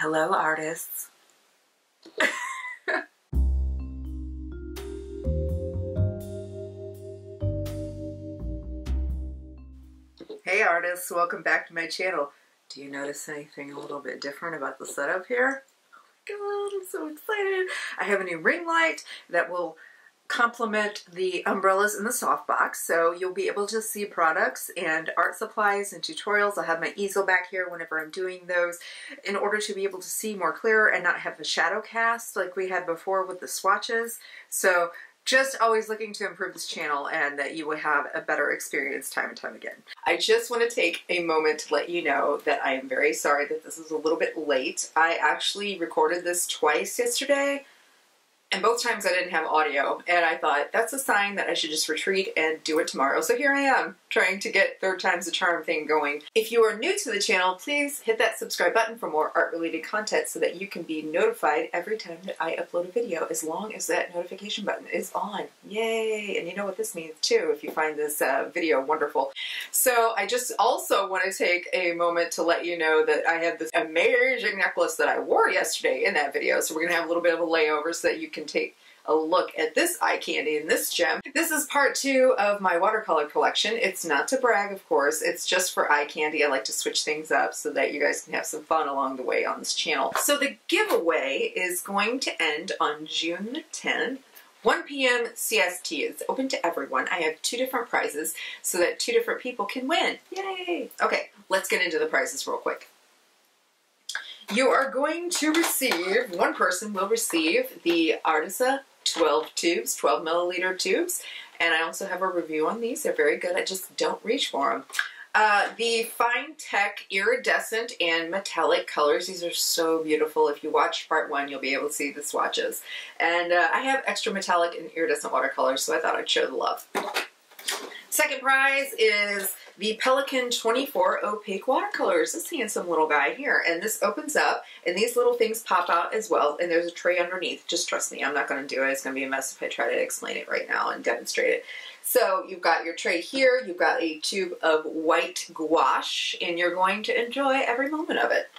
Hello, artists. Hey artists, welcome back to my channel. Do you notice anything a little bit different about the setup here? Oh my god, I'm so excited. I have a new ring light that will complement the umbrellas in the softbox, so you'll be able to see products and art supplies and tutorials. I'll have my easel back here whenever I'm doing those in order to be able to see more clearer and not have the shadow cast like we had before with the swatches. So just always looking to improve this channel and that you will have a better experience time and time again. I just want to take a moment to let you know that I am very sorry that this is a little bit late. I actually recorded this twice yesterday, and both times I didn't have audio, and I thought that's a sign that I should just retreat and do it tomorrow. So here I am, trying to get third time's the charm thing going. If you are new to the channel, please hit that subscribe button for more art-related content so that you can be notified every time that I upload a video, as long as that notification button is on. Yay! And you know what this means too, if you find this video wonderful. So I just also want to take a moment to let you know that I have this amazing necklace that I wore yesterday in that video. So we're going to have a little bit of a layover so that you can take a look at this eye candy and this gem. This is part 2 of my watercolor collection. It's not to brag, of course. It's just for eye candy. I like to switch things up so that you guys can have some fun along the way on this channel. So the giveaway is going to end on June 10th. 1 PM CST is open to everyone. I have 2 different prizes so that 2 different people can win. Yay! Okay, let's get into the prizes real quick. You are going to receive, one person will receive the Arteza 12 tubes, 12 milliliter tubes, and I also have a review on these. They're very good. I just don't reach for them. The Fine Tech iridescent and metallic colors. These are so beautiful. If you watch part 1, you'll be able to see the swatches. And I have extra metallic and iridescent watercolors, so I thought I'd show the love. Second prize is the Pelican 24 opaque watercolors. This handsome little guy here. And this opens up, and these little things pop out as well, and there's a tray underneath. Just trust me, I'm not going to do it. It's going to be a mess if I try to explain it right now and demonstrate it. So you've got your tray here, you've got a tube of white gouache, and you're going to enjoy every moment of it.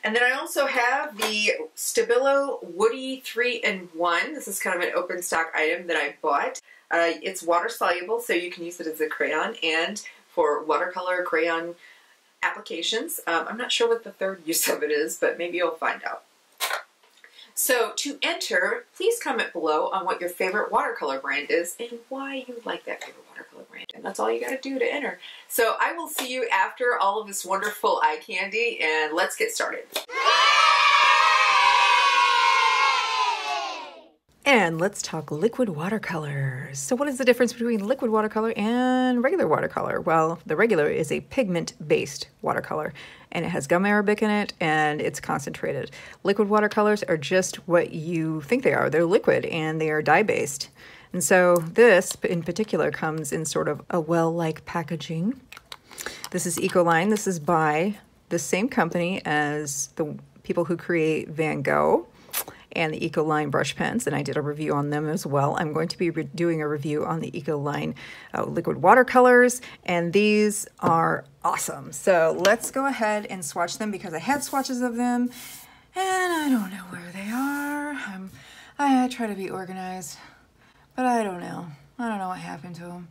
And then I also have the Stabilo Woody 3-in-1. This is kind of an open stock item that I bought. It's water soluble, so you can use it as a crayon and for watercolor crayon applications. I'm not sure what the third use of it is, but maybe you'll find out. So to enter, please comment below on what your favorite watercolor brand is and why you like that favorite watercolor brand. And that's all you got to do to enter. So I will see you after all of this wonderful eye candy, and let's get started. And let's talk liquid watercolors. So what is the difference between liquid watercolor and regular watercolor? Well, the regular is a pigment-based watercolor, and it has gum arabic in it, and it's concentrated. Liquid watercolors are just what you think they are. They're liquid, and they are dye-based. And so this, in particular, comes in sort of a well-like packaging. This is Ecoline. This is by the same company as the people who create Van Gogh and the Ecoline brush pens, and I did a review on them as well. I'm going to be doing a review on the Ecoline liquid watercolors, and these are awesome. So let's go ahead and swatch them because I had swatches of them, and I don't know where they are. I try to be organized, but I don't know. I don't know what happened to them.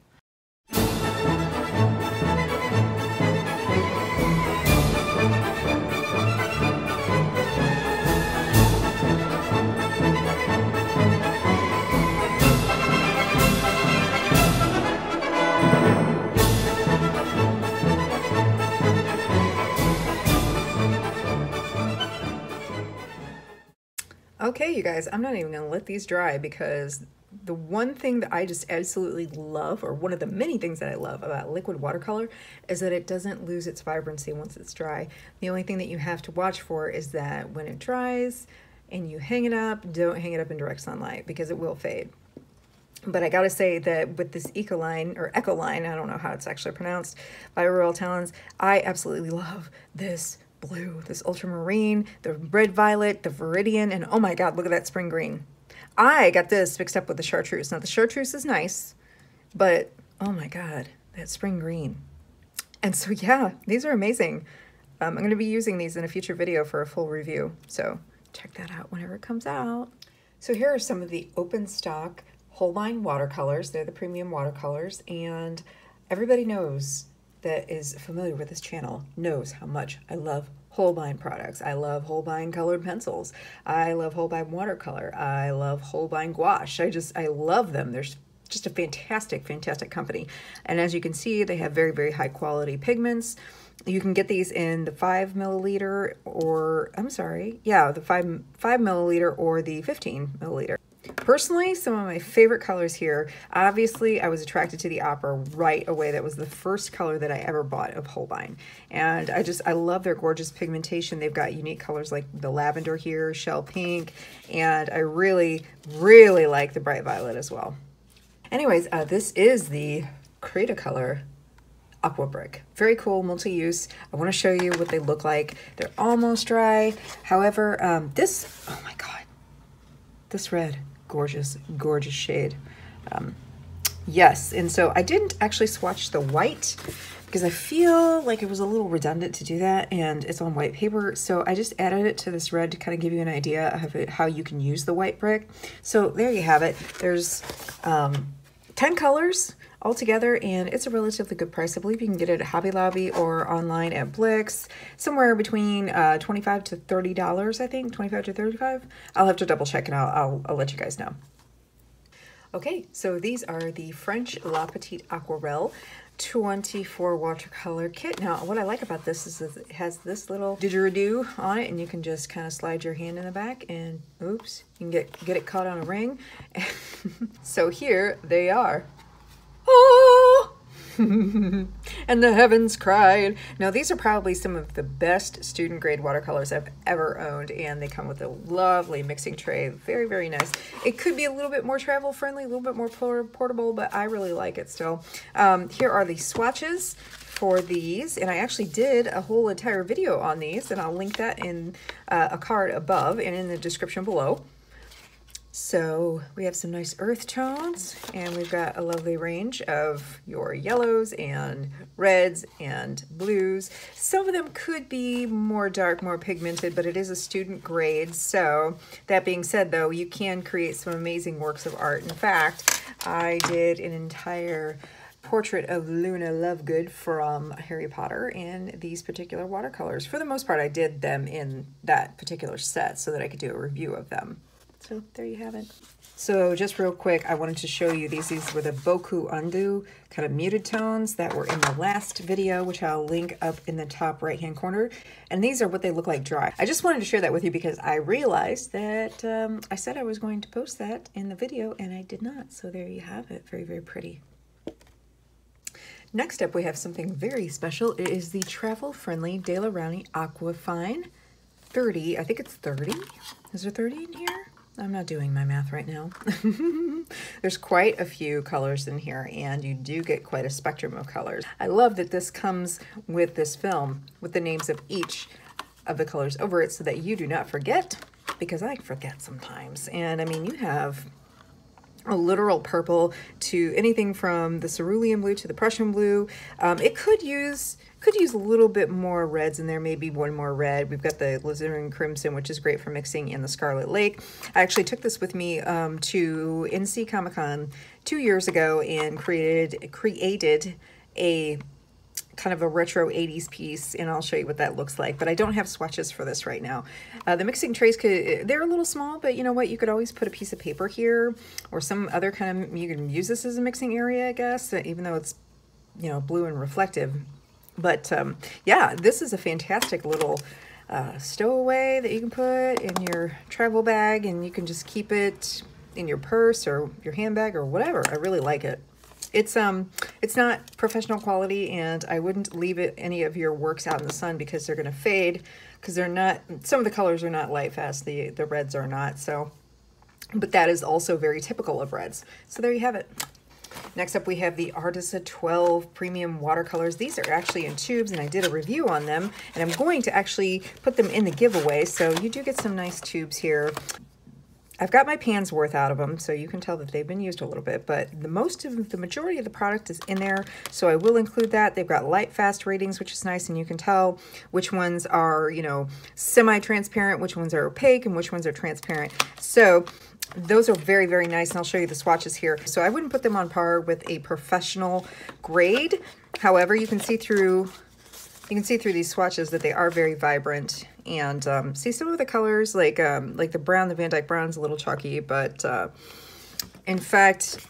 Okay, you guys, I'm not even going to let these dry because the one thing that I just absolutely love, or one of the many things that I love about liquid watercolor, is that it doesn't lose its vibrancy once it's dry. The only thing that you have to watch for is that when it dries and you hang it up, don't hang it up in direct sunlight because it will fade. But I gotta say that with this Ecoline, or Ecoline, I don't know how it's actually pronounced, by Royal Talons, I absolutely love this blue, this ultramarine, the red violet, the viridian, and oh my god, look at that spring green. I got this mixed up with the chartreuse. Now the chartreuse is nice, but oh my god, that spring green. And so yeah, these are amazing. I'm going to be using these in a future video for a full review, so check that out whenever it comes out. So here are some of the open stock Holbein watercolors. They're the premium watercolors, and everybody knows that is familiar with this channel knows how much I love Holbein products. I love Holbein colored pencils. I love Holbein watercolor. I love Holbein gouache. I love them. They're just a fantastic, fantastic company. And as you can see, they have very, very high quality pigments. You can get these in the 5 milliliter or, I'm sorry, yeah, the 5 milliliter or the 15 milliliter. Personally, some of my favorite colors here, obviously I was attracted to the Aqua right away. That was the first color that I ever bought of Holbein. And I love their gorgeous pigmentation. They've got unique colors like the lavender here, shell pink, and I really, really like the bright violet as well. Anyways, this is the Cretacolor Aqua Brique. Very cool, multi-use. I want to show you what they look like. They're almost dry. However, oh my God, this red, gorgeous, gorgeous shade. Yes, and so I didn't actually swatch the white because I feel like it was a little redundant to do that, and it's on white paper, so I just added it to this red to kind of give you an idea of how you can use the white brick. So there you have it. There's 10 colors altogether, and it's a relatively good price. I believe you can get it at Hobby Lobby or online at Brique, somewhere between $25 to $30, I think, 25 to 35. I'll have to double check and I'll let you guys know. Okay, so these are the French La Petite Aquarelle 24 watercolor kit. Now, what I like about this is that it has this little didgeridoo on it, and you can just kind of slide your hand in the back and, oops, you can get it caught on a ring. So here they are. Oh! And the heavens cried. Now, these are probably some of the best student grade watercolors I've ever owned, and they come with a lovely mixing tray. Very, very nice. It could be a little bit more travel friendly, a little bit more portable, but I really like it still. Here are the swatches for these, and I actually did a whole entire video on these, and I'll link that in a card above and in the description below. So we have some nice earth tones, and we've got a lovely range of your yellows and reds and blues. Some of them could be more dark, more pigmented, but it is a student grade. So that being said, though, you can create some amazing works of art. In fact, I did an entire portrait of Luna Lovegood from Harry Potter in these particular watercolors. For the most part, I did them in that particular set so that I could do a review of them. So there you have it. So just real quick, I wanted to show you these were the Boku Undo kind of muted tones that were in the last video, which I'll link up in the top right hand corner. And these are what they look like dry. I just wanted to share that with you because I realized that I said I was going to post that in the video and I did not. So there you have it. Very, very pretty. Next up, we have something very special. It is the travel-friendly Daler-Rowney Aquafine 30. I think it's 30. Is there 30 in here? I'm not doing my math right now. There's quite a few colors in here, and you do get quite a spectrum of colors. I love that this comes with this film with the names of each of the colors over it so that you do not forget, because I forget sometimes. And I mean, you have a literal purple to anything from the cerulean blue to the Prussian blue. It could use a little bit more reds in there, maybe one more red. We've got the alizarin crimson, which is great for mixing in the Scarlet Lake. I actually took this with me to NC Comic-Con 2 years ago and created a kind of a retro 80s piece, and I'll show you what that looks like, but I don't have swatches for this right now. The mixing trays, they're a little small, but you know what, you could always put a piece of paper here or some other kind of, you can use this as a mixing area, I guess, even though it's, you know, blue and reflective. But yeah, this is a fantastic little stowaway that you can put in your travel bag, and you can just keep it in your purse or your handbag or whatever. I really like it. It's not professional quality, and I wouldn't leave any of your works out in the sun because they're going to fade, because they're not, some of the colors are not light fast, the reds are not. So, but that is also very typical of reds. So there you have it. Next up, we have the Arteza 12 Premium Watercolors. These are actually in tubes, and I did a review on them, and I'm going to actually put them in the giveaway, so you do get some nice tubes here. I've got my pan's worth out of them, so you can tell that they've been used a little bit, but the majority of the product is in there, so I will include that. They've got light fast ratings, which is nice, and you can tell which ones are, you know, semi-transparent, which ones are opaque, and which ones are transparent. So those are very, very nice, and I'll show you the swatches here. So I wouldn't put them on par with a professional grade. However, you can see through these swatches that they are very vibrant, and see some of the colors, like the brown, the Van Dyke brown is a little chalky, but in fact,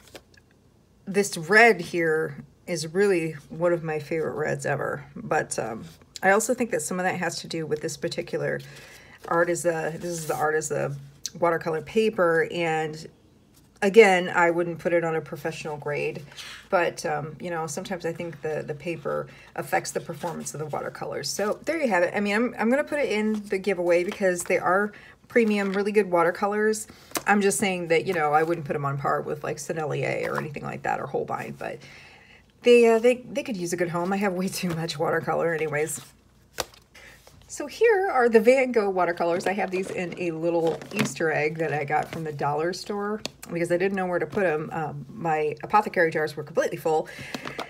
this red here is really one of my favorite reds ever. But I also think that some of that has to do with this particular Arteza. This is the Arteza watercolor paper, and again, I wouldn't put it on a professional grade, but you know, sometimes I think the paper affects the performance of the watercolors. So there you have it. I mean, I'm going to put it in the giveaway because they are premium, really good watercolors. I'm just saying that, you know, I wouldn't put them on par with like Sennelier or anything like that, or Holbein, but they could use a good home. I have way too much watercolor anyways. So here are the Van Gogh watercolors. I have these in a little Easter egg that I got from the dollar store because I didn't know where to put them. My apothecary jars were completely full.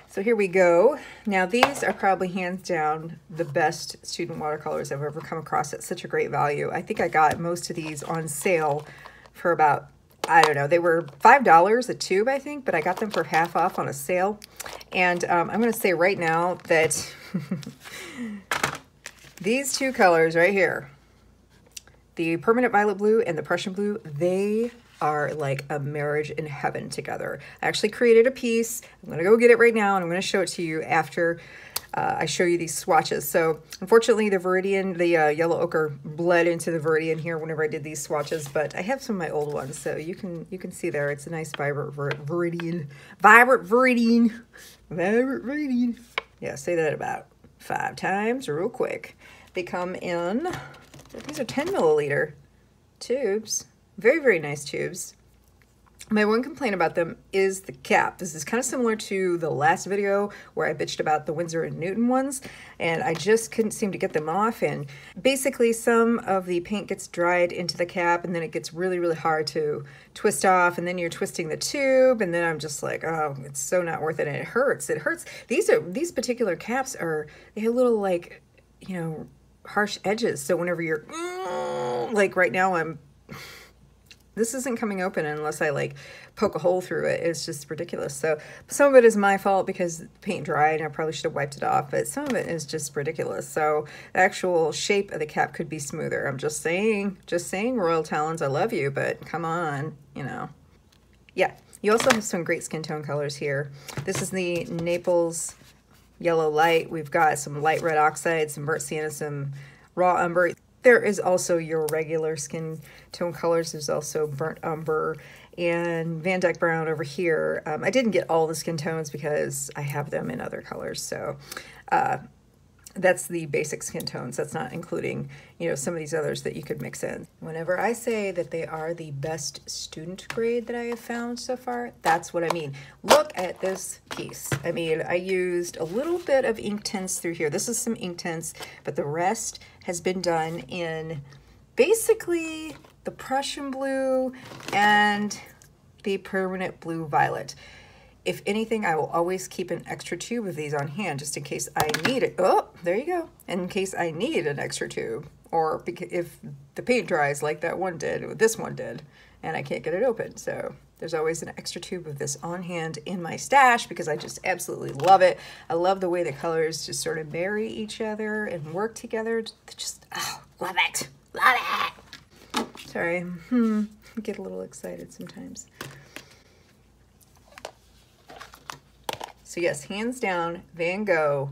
So here we go. Now these are probably hands down the best student watercolors I've ever come across at such a great value. I think I got most of these on sale for about, I don't know, they were $5 a tube, I think, but I got them for half off on a sale. And I'm going to say right now that these two colors right here, the permanent violet blue and the Prussian blue, they are like a marriage in heaven together. I actually created a piece. I'm going to go get it right now, and I'm going to show it to you after I show you these swatches. So unfortunately, the Viridian, the yellow ochre bled into the Viridian here whenever I did these swatches, but I have some of my old ones, so you can see there. It's a nice vibrant Viridian. Yeah, say that about 5 times real quick. They come in, these are 10 milliliter tubes. Very, very nice tubes. My one complaint about them is the cap. This is kind of similar to the last video where I bitched about the Winsor & Newton ones, and I just couldn't seem to get them off. And basically some of the paint gets dried into the cap, and then it gets really, really hard to twist off, and then you're twisting the tube, and then I'm just like, oh, it's so not worth it, and it hurts. It hurts. These particular caps they have little, like, you know, harsh edges. So whenever you're, like right now, this isn't coming open unless I like poke a hole through it. It's just ridiculous. So some of it is my fault because the paint dried and I probably should have wiped it off, but some of it is just ridiculous. So the actual shape of the cap could be smoother. I'm just saying, Royal Talons, I love you, but come on, you know. Yeah, you also have some great skin tone colors here. This is the Naples Yellow Light. We've got some light red oxide, some burnt sienna, some raw umber. There is also your regular skin tone colors. There's also burnt umber and Van Dyke brown over here. I didn't get all the skin tones because I have them in other colors. So that's the basic skin tones. That's not including, you know, some of these others that you could mix in. Whenever I say that they are the best student grade that I have found so far, that's what I mean. Look at this piece. I mean, I used a little bit of ink tints through here. This is some ink tints, but the rest has been done in basically the Prussian blue and the permanent blue violet. If anything, I will always keep an extra tube of these on hand just in case I need it. Oh, there you go. In case I need an extra tube, or if the paint dries like that one did, or this one did, and I can't get it open. So there's always an extra tube of this on hand in my stash because I just absolutely love it. I love the way the colors just sort of marry each other and work together. Just, oh, love it. Love it. Sorry, I get a little excited sometimes. So yes, hands down, Van Gogh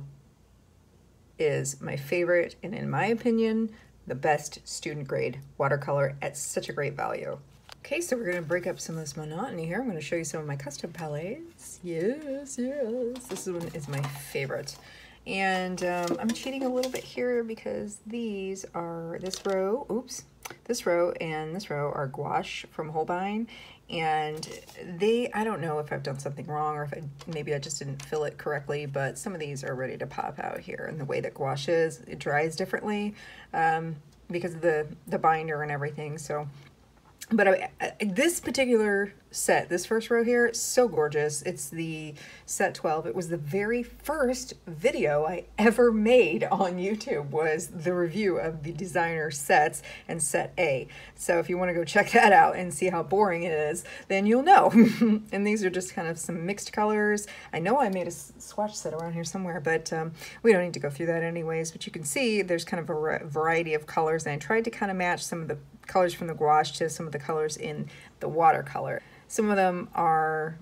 is my favorite, and in my opinion, the best student grade watercolor at such a great value. Okay, so we're going to break up some of this monotony here. I'm going to show you some of my custom palettes. Yes. This one is my favorite. And I'm cheating a little bit here because these are, this row and this row are gouache from Holbein. And I don't know if I've done something wrong or if maybe I just didn't fill it correctly, but some of these are ready to pop out here. And the way that gouache is, it dries differently because of the binder and everything. So But this particular set, this first row here, so gorgeous. It's the set 12. It was the very first video I ever made on YouTube, was the review of the designer sets and set A. So if you want to go check that out and see how boring it is, then you'll know. And these are just kind of some mixed colors. I know I made a swatch set around here somewhere, but we don't need to go through that anyways. But you can see there's kind of a variety of colors, and I tried to kind of match some of the colors from the gouache to some of the colors in the watercolor. Some of them are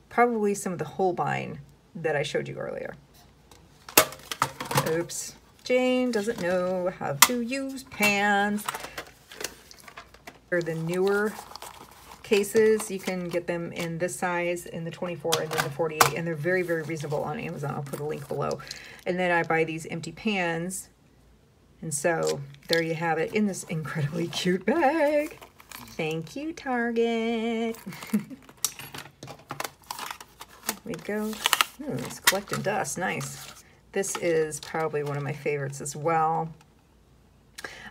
probably some of the Holbein that I showed you earlier. Oops. Jane doesn't know how to use pans. Or the newer cases, you can get them in this size, in the 24 and then the 48, and they're very, very reasonable on Amazon. I'll put a link below. And then I buy these empty pans. And so there you have it in this incredibly cute bag. Thank you, Target. Here we go. Ooh, it's collecting dust. Nice. This is probably one of my favorites as well.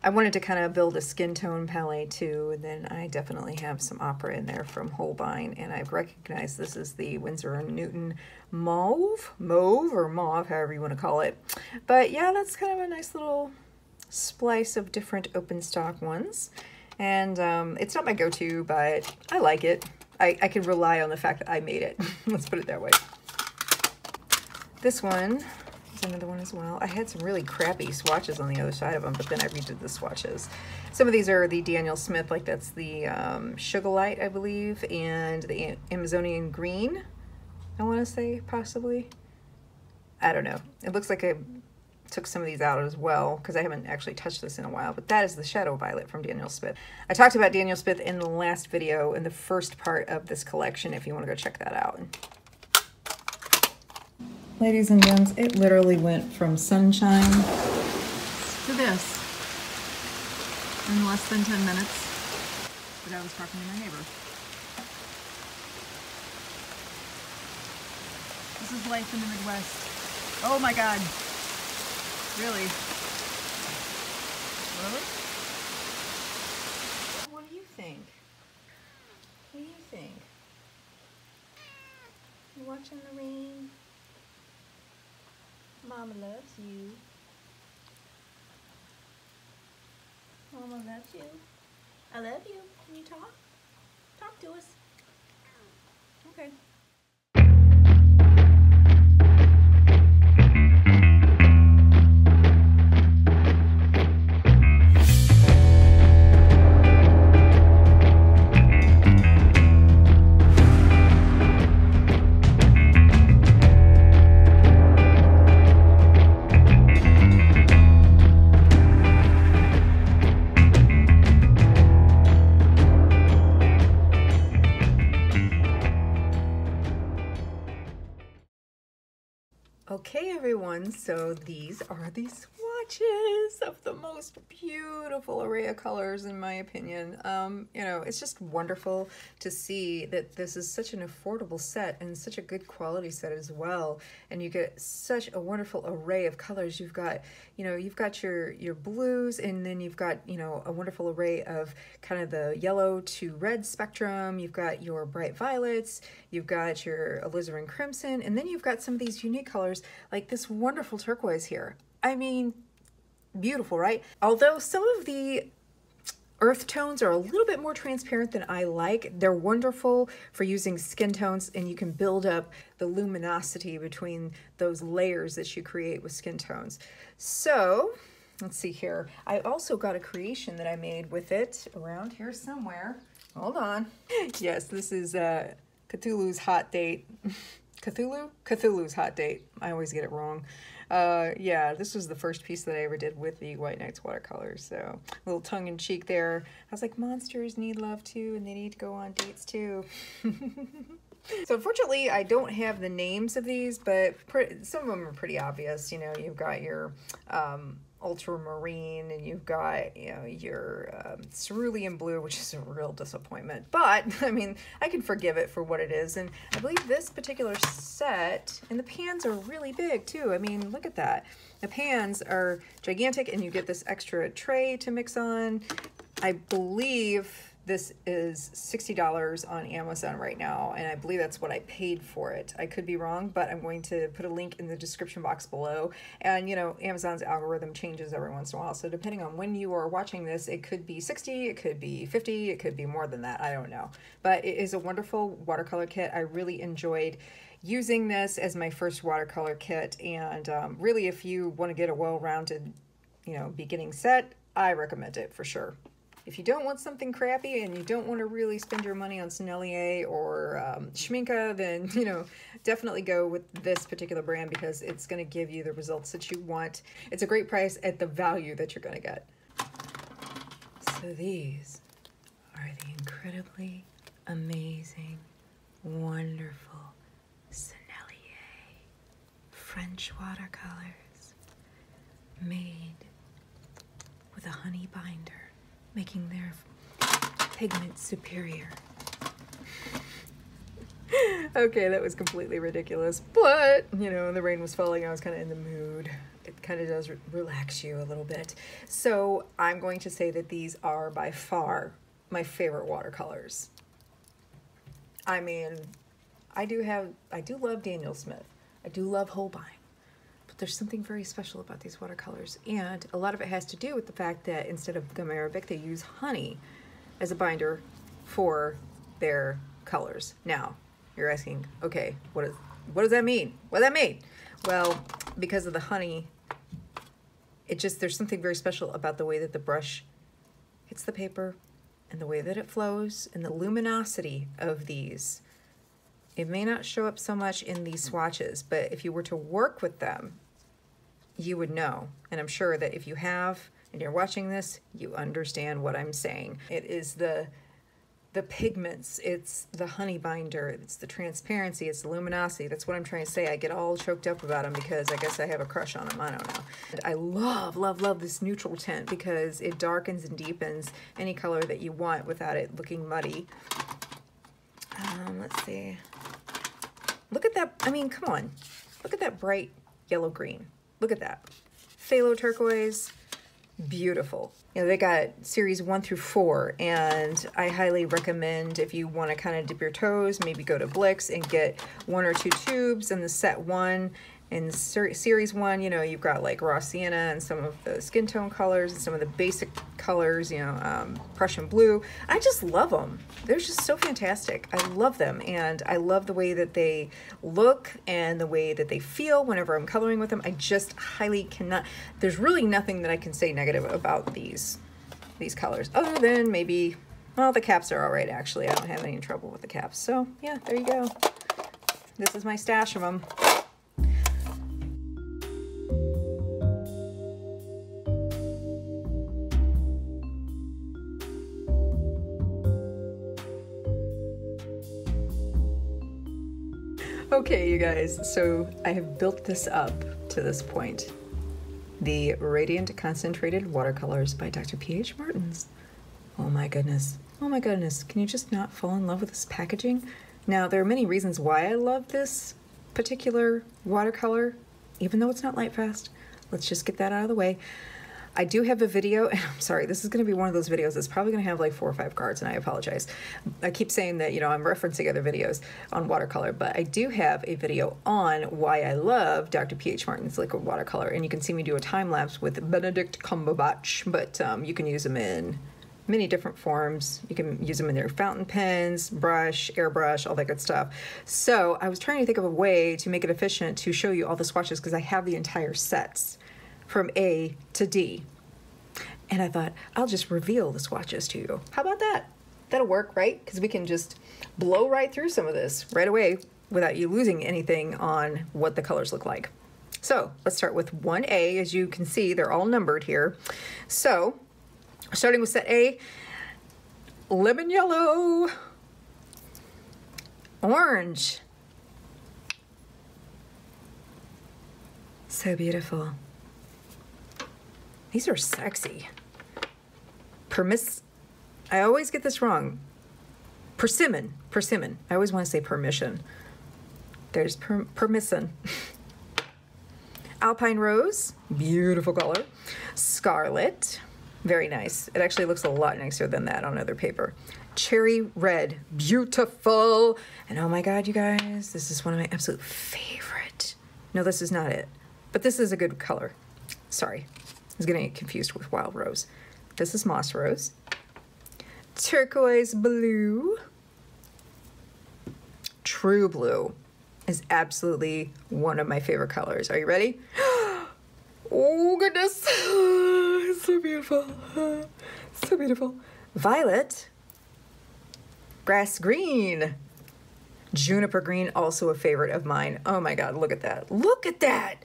I wanted to kind of build a skin tone palette too, and then I definitely have some opera in there from Holbein, and I've recognized this is the Winsor & Newton mauve, however you want to call it. But yeah, that's kind of a nice little splice of different open stock ones, and it's not my go-to, but I like it. I can rely on the fact that I made it. Let's put it that way. This one is another one as well. I had some really crappy swatches on the other side of them, but then I redid the swatches. Some of these are the Daniel Smith, like that's the Sugar Light, I believe, and the Amazonian Green, I want to say, possibly. I don't know. It looks like I took some of these out as well, because I haven't actually touched this in a while, but that is the Shadow Violet from Daniel Smith. I talked about Daniel Smith in the last video, in the first part of this collection, if you want to go check that out. Ladies and gents, it literally went from sunshine to this in less than 10 minutes, but I was talking to my neighbor. This is life in the Midwest. Oh my God. Really? Really? What do you think? What do you think? You watching the rain? Mama loves you. Mama loves you. I love you. Can you talk? Talk to us. Okay. Okay everyone, so these are the swatches of the most beautiful array of colors in my opinion. You know, it's just wonderful to see that this is such an affordable set and such a good quality set as well. And you get such a wonderful array of colors. You've got, you know, you've got your blues, and then you've got, you know, a wonderful array of kind of the yellow to red spectrum. You've got your bright violets, you've got your alizarin crimson, and then you've got some of these unique colors like this wonderful turquoise here. I mean, beautiful, right? Although some of the earth tones are a little bit more transparent than I like, they're wonderful for using skin tones, and you can build up the luminosity between those layers that you create with skin tones. So let's see here. I also got a creation that I made with it around here somewhere. Hold on. Yes, this is Cthulhu's Hot Date. Cthulhu's Hot Date. I always get it wrong. Yeah, this was the first piece that I ever did with the White Nights watercolors, so a little tongue-in-cheek there. I was like, monsters need love too, and they need to go on dates too. So unfortunately, I don't have the names of these, but some of them are pretty obvious. You know, you've got your ultramarine, and you've got, you know, your cerulean blue, which is a real disappointment, but I mean, I can forgive it for what it is. And I believe this particular set, and the pans are really big too. I mean, look at that. The pans are gigantic, and you get this extra tray to mix on. I believe This is $60 on Amazon right now, and I believe that's what I paid for it. I could be wrong, but I'm going to put a link in the description box below. And, you know, Amazon's algorithm changes every once in a while, so depending on when you are watching this, it could be 60, it could be 50, it could be more than that, I don't know. But it is a wonderful watercolor kit. I really enjoyed using this as my first watercolor kit, and really, if you want to get a well-rounded, you know, beginning set, I recommend it for sure. If you don't want something crappy and you don't want to really spend your money on Sennelier or Schminke, then, you know, definitely go with this particular brand because it's going to give you the results that you want. It's a great price at the value that you're going to get. So these are the incredibly amazing, wonderful Sennelier French watercolors made with a honey binder, making their pigment superior. Okay, that was completely ridiculous, but, you know, the rain was falling, I was kind of in the mood. It kind of does relax you a little bit. So I'm going to say that these are by far my favorite watercolors. I mean, I do love Daniel Smith. I do love Holbein. There's something very special about these watercolors, and a lot of it has to do with the fact that instead of gum arabic, they use honey as a binder for their colors. Now, you're asking, okay, what does that mean? What does that mean? Well, because of the honey, there's something very special about the way that the brush hits the paper and the way that it flows and the luminosity of these. It may not show up so much in these swatches, but if you were to work with them, you would know. And I'm sure that if you have and you're watching this, you understand what I'm saying. It is the pigments, it's the honey binder, it's the transparency, it's the luminosity. That's what I'm trying to say. I get all choked up about them because I guess I have a crush on them. I don't know. And I love this neutral tint because it darkens and deepens any color that you want without it looking muddy. Let's see. Look at that. I mean, come on. Look at that bright yellow green. Look at that. Phthalo turquoise. Beautiful. You know, they got series 1 through 4, and I highly recommend if you want to kind of dip your toes, maybe go to Brique and get 1 or 2 tubes in the set 1. In series 1, you know, you've got like raw sienna and some of the skin tone colors and some of the basic colors, you know, Prussian blue. I just love them. They're just so fantastic. I love them, and I love the way that they look and the way that they feel whenever I'm coloring with them. I just highly cannot, there's really nothing that I can say negative about these colors, other than maybe, well, the caps are all right, actually. I don't have any trouble with the caps. So yeah, there you go. This is my stash of them. Okay, you guys, so I have built this up to this point. The Radiant Concentrated Watercolors by Dr. P.H. Martins. Oh my goodness. Oh my goodness. Can you just not fall in love with this packaging? Now, there are many reasons why I love this particular watercolor, even though it's not light fast. Let's just get that out of the way. I do have a video, and I'm sorry, this is going to be one of those videos that's probably going to have like 4 or 5 cards, and I apologize. I keep saying that, you know, I'm referencing other videos on watercolor, but I do have a video on why I love Dr. P.H. Martin's liquid watercolor, and you can see me do a time lapse with Benedict Cumberbatch, but you can use them in many different forms. You can use them in their fountain pens, brush, airbrush, all that good stuff. So I was trying to think of a way to make it efficient to show you all the swatches because I have the entire sets from A to D. And I thought, I'll just reveal the swatches to you. How about that? That'll work, right? Because we can just blow right through some of this right away without you losing anything on what the colors look like. So let's start with 1A. As you can see, they're all numbered here. So starting with set A, lemon yellow, orange. So beautiful. These are sexy. I always get this wrong. Persimmon. I always want to say permission. There's permission. Alpine rose, beautiful color. Scarlet, Very nice. It actually looks a lot nicer than that on other paper. Cherry red, beautiful. And oh my God, you guys, this is one of my absolute favorite. No, this is not it, but this is a good color. Sorry, I was getting it confused with wild rose. This is moss rose. Turquoise blue. True blue is absolutely one of my favorite colors. Are you ready? Oh goodness, it's so beautiful, so beautiful. Violet, grass green, juniper green, also a favorite of mine. Oh my God, look at that, look at that.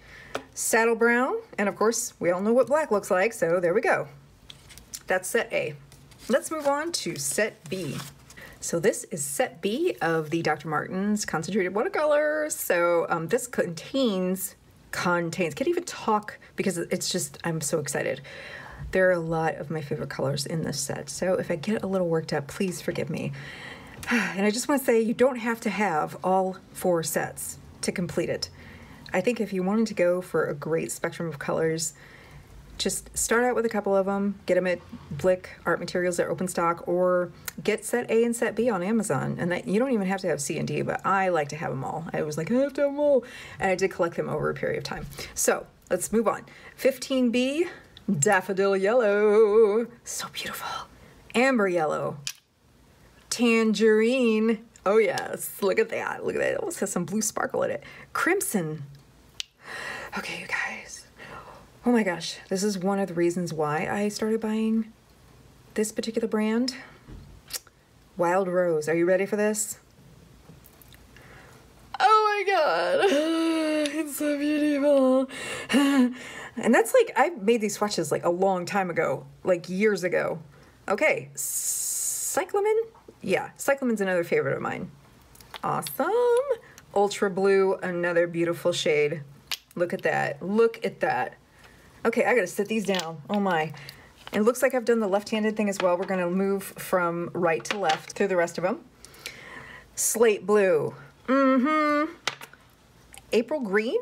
Saddle brown, and of course, we all know what black looks like, so there we go. That's set A. Let's move on to set B. So this is set B of the Dr. Martens concentrated watercolors. So this contains, can't even talk because it's just, I'm so excited. There are a lot of my favorite colors in this set. So if I get a little worked up, please forgive me. And I just want to say you don't have to have all 4 sets to complete it. I think if you wanted to go for a great spectrum of colors, just start out with a couple of them, get them at Brique Art Materials or Open Stock, or get set A and set B on Amazon. And that, you don't even have to have C and D, but I like to have them all. I was like, I have to have them all. And I did collect them over a period of time. So let's move on. 15B, daffodil yellow. So beautiful. Amber yellow. Tangerine. Oh yes, look at that. Look at that. It almost has some blue sparkle in it. Crimson. Okay, you guys. Oh my gosh, this is one of the reasons why I started buying this particular brand. Wild Rose. Are you ready for this? Oh my God, it's so beautiful. And that's like, I made these swatches like a long time ago, like years ago. Okay, cyclamen? Yeah, cyclamen's another favorite of mine. Awesome. Ultra blue, another beautiful shade. Look at that, look at that. Okay, I gotta sit these down. Oh my. It looks like I've done the left-handed thing as well. We're gonna move from right to left through the rest of them. Slate blue. April green.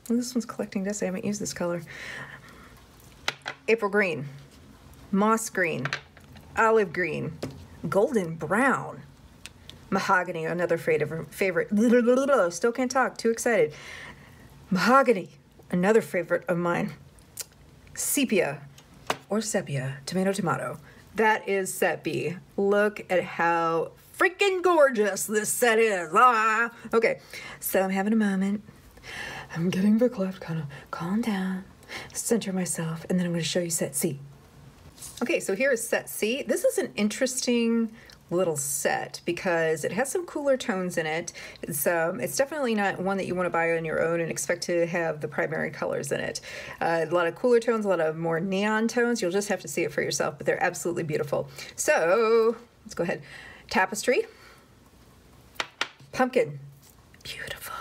Oh, this one's collecting dust. I haven't used this color. April green. Moss green. Olive green. Golden brown. Mahogany, another favorite. Still can't talk, too excited. Mahogany, another favorite of mine. Sepia, or sepia, tomato. That is set B. Look at how freaking gorgeous this set is. Ah! Okay, so I'm having a moment. I'm getting verklempt, kind of calm down, center myself, and then I'm going to show you set C. Okay, so here is set C. This is an interesting little set because it has some cooler tones in it. It's definitely not one that you want to buy on your own and expect to have the primary colors in it. A lot of cooler tones, a lot of more neon tones. You'll just have to see it for yourself, but they're absolutely beautiful. So let's go ahead. Tapestry. Pumpkin. Beautiful.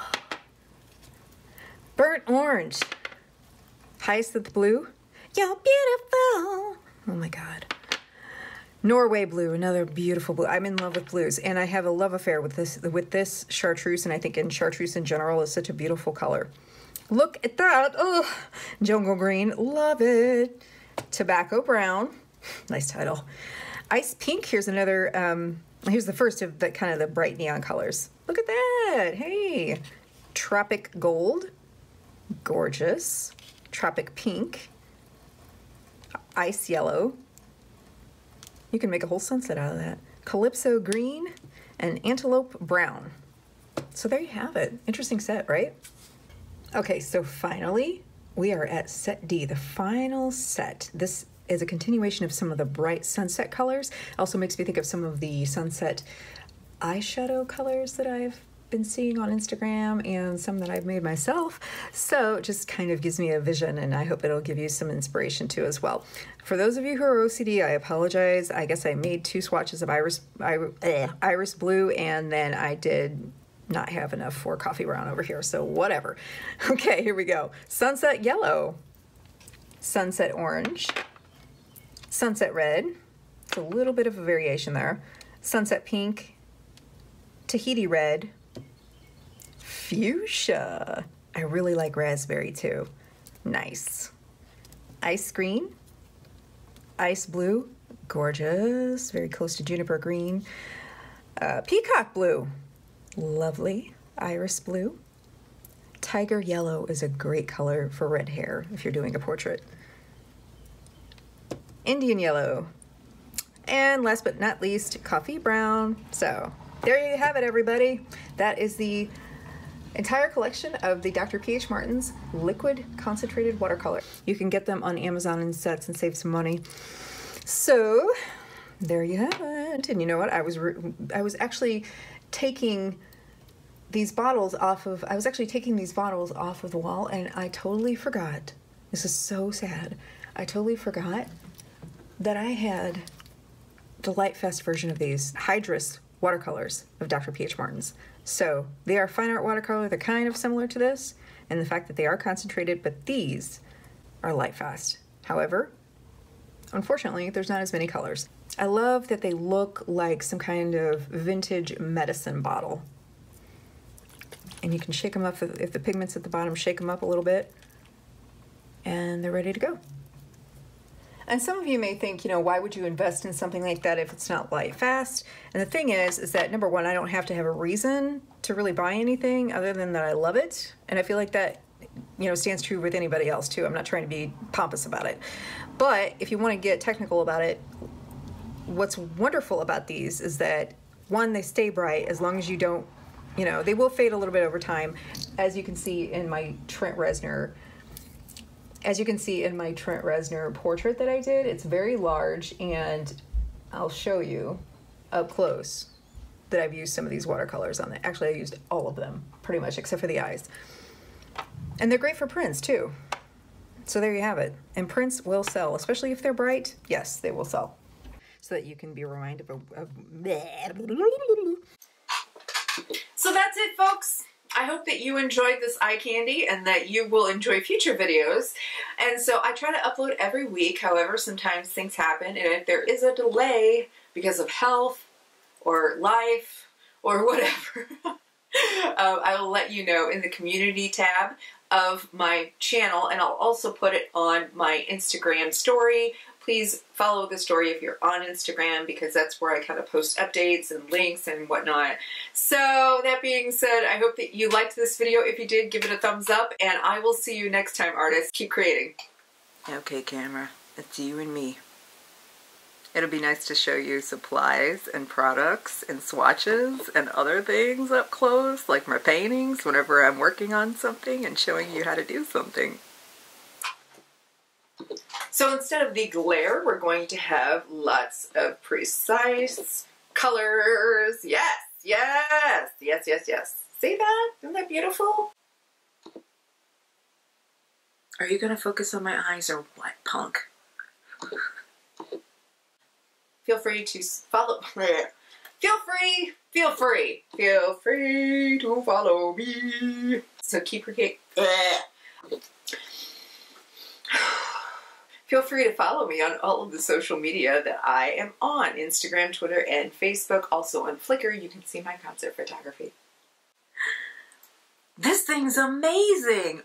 Burnt orange. Hyacinth blue. You're beautiful. Oh my God. Norway blue, another beautiful blue. I'm in love with blues, and I have a love affair with this chartreuse, and I think in chartreuse in general is such a beautiful color. Look at that. Oh, jungle green, love it. Tobacco brown, nice title. Ice pink, here's another, here's the first of the kind of the bright neon colors. Look at that, hey. Tropic gold, gorgeous. Tropic pink. Ice yellow. You can make a whole sunset out of that. Calypso green and antelope brown. So there you have it. Interesting set, right? Okay, so finally, we are at set D, the final set. This is a continuation of some of the bright sunset colors. Also makes me think of some of the sunset eyeshadow colors that I've been seeing on Instagram and some that I've made myself. So it just kind of gives me a vision, and I hope it'll give you some inspiration too as well. For those of you who are OCD, I apologize. I guess I made 2 swatches of iris blue, and then I did not have enough for coffee brown over here, so whatever. Okay, here we go. Sunset yellow, sunset orange, sunset red. It's a little bit of a variation there. Sunset pink, Tahiti red, fuchsia. I really like raspberry too. Nice. Ice green, ice blue, gorgeous, very close to juniper green. Peacock blue, lovely. Iris blue. Tiger yellow is a great color for red hair if you're doing a portrait. Indian yellow. And last but not least, coffee brown. So there you have it, everybody. That is the entire collection of the Dr. P.H. Martin's liquid concentrated watercolor. You can get them on Amazon in sets and save some money. So there you have it. And you know what? I was actually taking these bottles off of the wall, and I totally forgot. This is so sad. I totally forgot that I had the Lightfast version of these Hydrus watercolors of Dr. P.H. Martin's. So they are fine art watercolor. They're kind of similar to this, and the fact that they are concentrated, but these are Lightfast. However, unfortunately, there's not as many colors. I love that they look like some kind of vintage medicine bottle. And you can shake them up if the pigment's at the bottom, shake them up a little bit, and they're ready to go. And some of you may think, you know, why would you invest in something like that if it's not Lightfast? And the thing is that number one, I don't have to have a reason to really buy anything other than that I love it. And I feel like that, you know, stands true with anybody else too. I'm not trying to be pompous about it. But if you want to get technical about it, what's wonderful about these is that, one, they stay bright as long as you don't, you know, they will fade a little bit over time, as you can see in my Trent Reznor. As you can see in my Trent Reznor portrait that I did, it's very large, and I'll show you up close that I've used some of these watercolors on it. Actually, I used all of them, pretty much, except for the eyes. And they're great for prints, too. So there you have it. And prints will sell, especially if they're bright. Yes, they will sell. So that you can be reminded of So that's it, folks. I hope that you enjoyed this eye candy and that you will enjoy future videos. And so I try to upload every week. However, sometimes things happen, and if there is a delay because of health or life or whatever, I will let you know in the community tab of my channel, and I'll also put it on my Instagram story. Please follow the story if you're on Instagram, because that's where I kind of post updates and links and whatnot. So that being said, I hope that you liked this video. If you did, give it a thumbs up, and I will see you next time, artists. Keep creating. Okay, camera, it's you and me. It'll be nice to show you supplies and products and swatches and other things up close, like my paintings, whenever I'm working on something and showing you how to do something. So instead of the glare, we're going to have lots of precise colors. Yes, yes, yes, yes, yes. See that? Isn't that beautiful? Are you going to focus on my eyes or what, punk? Feel free to follow. Feel free to follow me. So keep your cake. Feel free to follow me on all of the social media that I am on. Instagram, Twitter, and Facebook. Also on Flickr, you can see my concert photography. This thing's amazing!